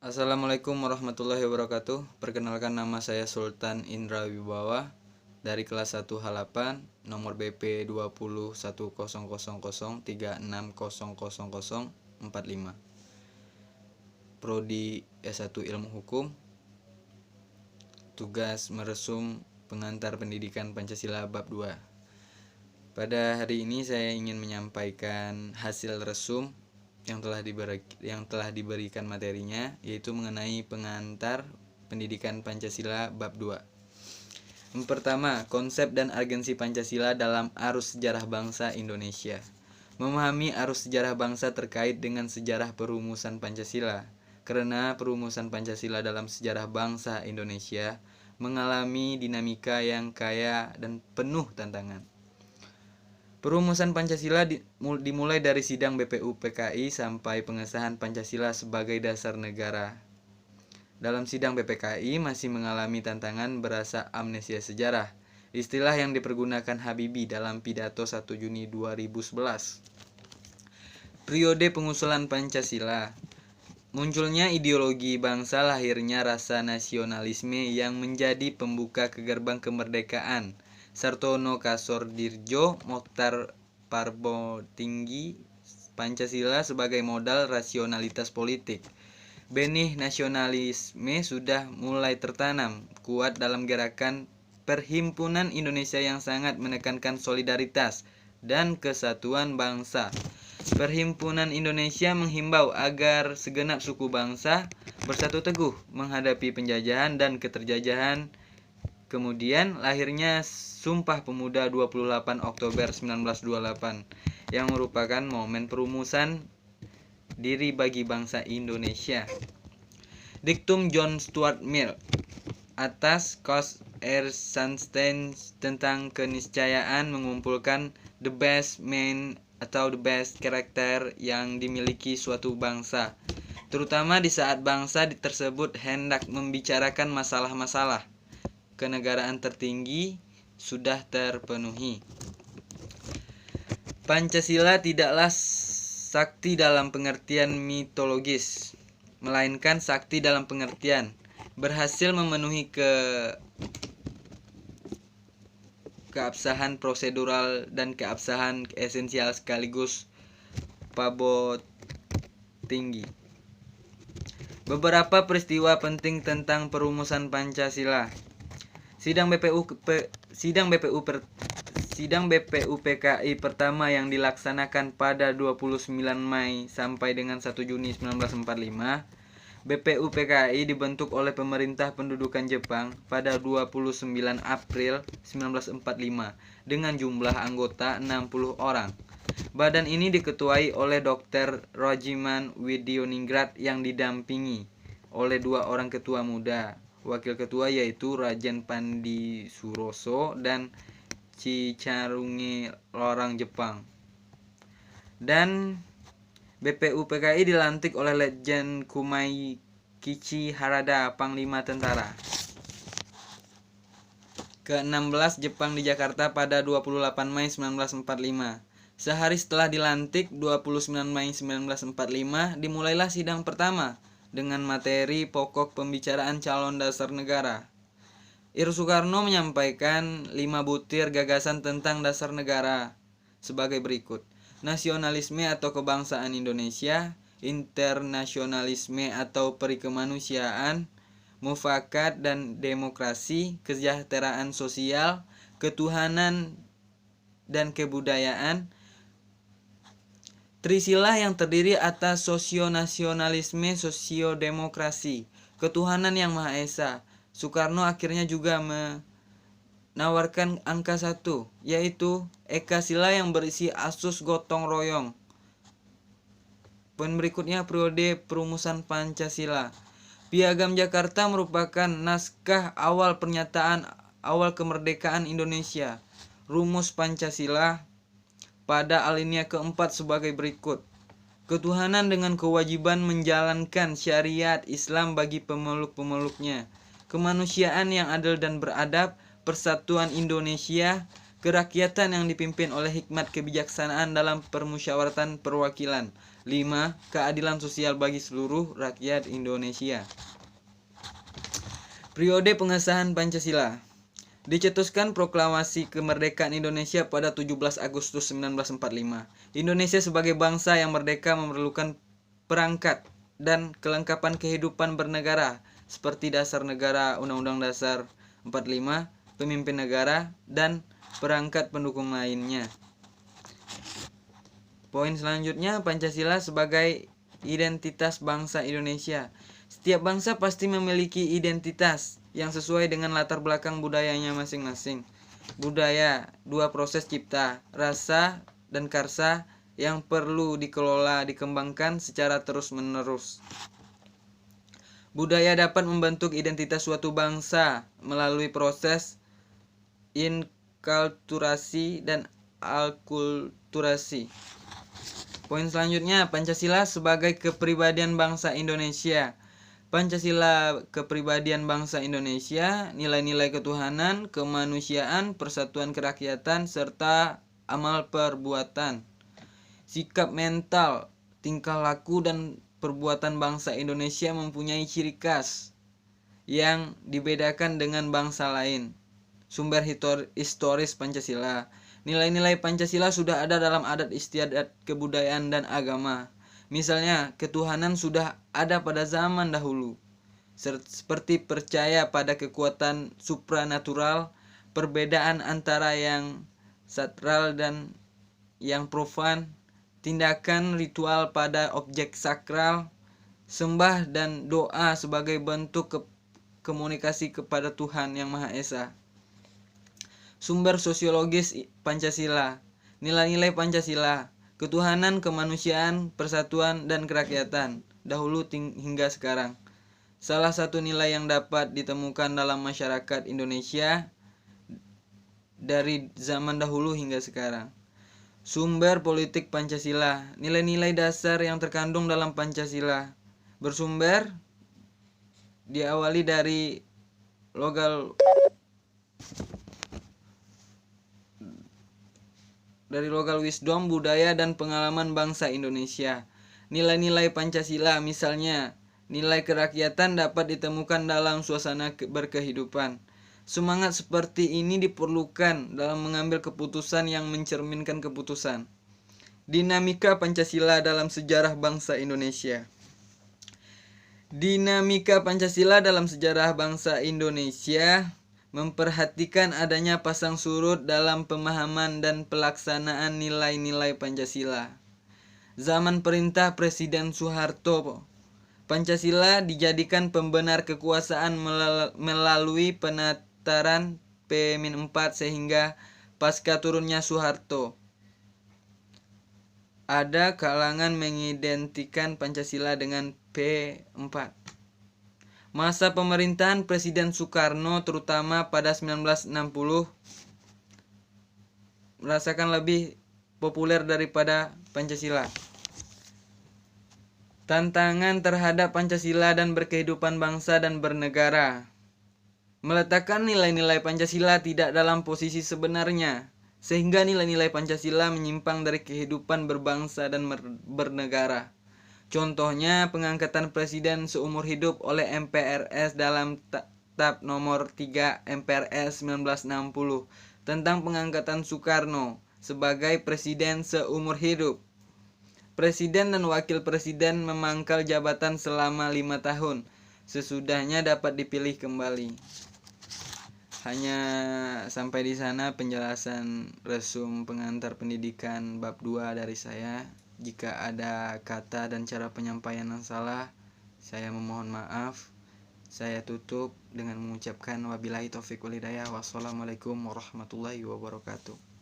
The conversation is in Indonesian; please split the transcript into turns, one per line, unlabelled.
Assalamualaikum warahmatullahi wabarakatuh. Perkenalkan, nama saya Sultan Indra Wibawa dari kelas 1 Halapan, nomor BP 20100036000045. Prodi S1 Ilmu Hukum. Tugas meresum pengantar pendidikan Pancasila bab 2. Pada hari ini saya ingin menyampaikan hasil resum yang telah diberikan materinya, yaitu mengenai pengantar pendidikan Pancasila bab 2. Yang pertama, konsep dan agensi Pancasila dalam arus sejarah bangsa Indonesia. Memahami arus sejarah bangsa terkait dengan sejarah perumusan Pancasila, karena perumusan Pancasila dalam sejarah bangsa Indonesia mengalami dinamika yang kaya dan penuh tantangan. Perumusan Pancasila dimulai dari sidang BPU PKI sampai pengesahan Pancasila sebagai dasar negara. Dalam sidang BPKI masih mengalami tantangan berasa amnesia sejarah, istilah yang dipergunakan Habibie dalam pidato 1 Juni 2011. Periode pengusulan Pancasila. Munculnya ideologi bangsa, lahirnya rasa nasionalisme yang menjadi pembuka ke gerbang kemerdekaan. Sartono Kasordirjo, Mokhtar Parbotinggi, Pancasila sebagai modal rasionalitas politik. Benih nasionalisme sudah mulai tertanam kuat dalam gerakan Perhimpunan Indonesia yang sangat menekankan solidaritas dan kesatuan bangsa. Perhimpunan Indonesia menghimbau agar segenap suku bangsa bersatu teguh menghadapi penjajahan dan keterjajahan. Kemudian lahirnya Sumpah Pemuda 28 Oktober 1928 yang merupakan momen perumusan diri bagi bangsa Indonesia. Diktum John Stuart Mill atas Cos R. Sunstein tentang keniscayaan mengumpulkan the best men atau the best character yang dimiliki suatu bangsa, terutama di saat bangsa tersebut hendak membicarakan masalah-masalah kenegaraan tertinggi sudah terpenuhi. Pancasila tidaklah sakti dalam pengertian mitologis, melainkan sakti dalam pengertian berhasil memenuhi keabsahan prosedural dan keabsahan esensial sekaligus pabot tinggi. Beberapa peristiwa penting tentang perumusan Pancasila. Sidang BPU PKI pertama yang dilaksanakan pada 29 Mei sampai dengan 1 Juni 1945. BPU PKI dibentuk oleh pemerintah pendudukan Jepang pada 29 April 1945 dengan jumlah anggota 60 orang. Badan ini diketuai oleh Dr. Rajiman Widioningrat yang didampingi oleh 2 orang ketua muda. Wakil ketua yaitu Rajan Pandisuroso dan Cicarunge Lorang Jepang. Dan BPU PKI dilantik oleh Letjen Kumai Kichi Harada, Panglima Tentara. Ke-16 Jepang di Jakarta pada 28 Mei 1945. Sehari setelah dilantik 29 Mei 1945, dimulailah sidang pertama dengan materi pokok pembicaraan calon dasar negara. Ir Soekarno menyampaikan 5 butir gagasan tentang dasar negara sebagai berikut: nasionalisme atau kebangsaan Indonesia, internasionalisme atau perikemanusiaan, mufakat dan demokrasi, kesejahteraan sosial, ketuhanan dan kebudayaan. Trisilah yang terdiri atas sosionasionalisme, sosiodemokrasi, ketuhanan yang Maha Esa. Soekarno akhirnya juga menawarkan angka 1, yaitu Eka Sila yang berisi asus gotong royong. Poin berikutnya periode perumusan Pancasila. Piagam Jakarta merupakan naskah awal pernyataan awal kemerdekaan Indonesia. Rumus Pancasila pada alinea keempat sebagai berikut: ketuhanan dengan kewajiban menjalankan syariat Islam bagi pemeluk-pemeluknya, kemanusiaan yang adil dan beradab, persatuan Indonesia, kerakyatan yang dipimpin oleh hikmat kebijaksanaan dalam permusyawaratan perwakilan, 5. Keadilan sosial bagi seluruh rakyat Indonesia. Periode pengesahan Pancasila. Dicetuskan Proklamasi Kemerdekaan Indonesia pada 17 Agustus 1945. Indonesia sebagai bangsa yang merdeka memerlukan perangkat dan kelengkapan kehidupan bernegara seperti dasar negara, Undang-Undang Dasar 45, pemimpin negara, dan perangkat pendukung lainnya. Poin selanjutnya, Pancasila sebagai identitas bangsa Indonesia. Setiap bangsa pasti memiliki identitas yang sesuai dengan latar belakang budayanya masing-masing. Budaya, dua proses cipta, rasa dan karsa yang perlu dikelola, dikembangkan secara terus-menerus. Budaya dapat membentuk identitas suatu bangsa melalui proses inkulturasi dan alkulturasi. Poin selanjutnya, Pancasila sebagai kepribadian bangsa Indonesia. Pancasila kepribadian bangsa Indonesia, nilai-nilai ketuhanan, kemanusiaan, persatuan kerakyatan, serta amal perbuatan. Sikap mental, tingkah laku, dan perbuatan bangsa Indonesia mempunyai ciri khas yang dibedakan dengan bangsa lain. Sumber historis Pancasila. Nilai-nilai Pancasila sudah ada dalam adat istiadat kebudayaan dan agama. Misalnya, ketuhanan sudah ada pada zaman dahulu, seperti percaya pada kekuatan supranatural, perbedaan antara yang sakral dan yang profan, tindakan ritual pada objek sakral, sembah dan doa sebagai bentuk komunikasi kepada Tuhan Yang Maha Esa. Sumber sosiologis Pancasila. Nilai-nilai Pancasila: ketuhanan, kemanusiaan, persatuan, dan kerakyatan, dahulu hingga sekarang. Salah satu nilai yang dapat ditemukan dalam masyarakat Indonesia dari zaman dahulu hingga sekarang. Sumber politik Pancasila. Nilai-nilai dasar yang terkandung dalam Pancasila bersumber diawali dari logal wisdom, budaya, dan pengalaman bangsa Indonesia. Nilai-nilai Pancasila, misalnya nilai kerakyatan, dapat ditemukan dalam suasana berkehidupan. Semangat seperti ini diperlukan dalam mengambil keputusan yang mencerminkan keputusan. Dinamika Pancasila dalam sejarah bangsa Indonesia. Dinamika Pancasila dalam sejarah bangsa Indonesia memperhatikan adanya pasang surut dalam pemahaman dan pelaksanaan nilai-nilai Pancasila. Zaman perintah Presiden Soeharto, Pancasila dijadikan pembenar kekuasaan melalui penataran P-4 sehingga pasca turunnya Soeharto, ada kalangan mengidentikan Pancasila dengan P-4. Masa pemerintahan Presiden Soekarno terutama pada 1960 merasakan lebih populer daripada Pancasila. Tantangan terhadap Pancasila dan berkehidupan bangsa dan bernegara. Meletakkan nilai-nilai Pancasila tidak dalam posisi sebenarnya, sehingga nilai-nilai Pancasila menyimpang dari kehidupan berbangsa dan bernegara. Contohnya, pengangkatan presiden seumur hidup oleh MPRS dalam Tab nomor 3 MPRS 1960 tentang pengangkatan Soekarno sebagai presiden seumur hidup. Presiden dan wakil presiden memangkal jabatan selama 5 tahun. Sesudahnya dapat dipilih kembali. Hanya sampai di sana penjelasan resum pengantar pendidikan bab 2 dari saya. Jika ada kata dan cara penyampaian yang salah, saya memohon maaf. Saya tutup dengan mengucapkan wabillahi taufiq wal hidayah. Wassalamualaikum warahmatullahi wabarakatuh.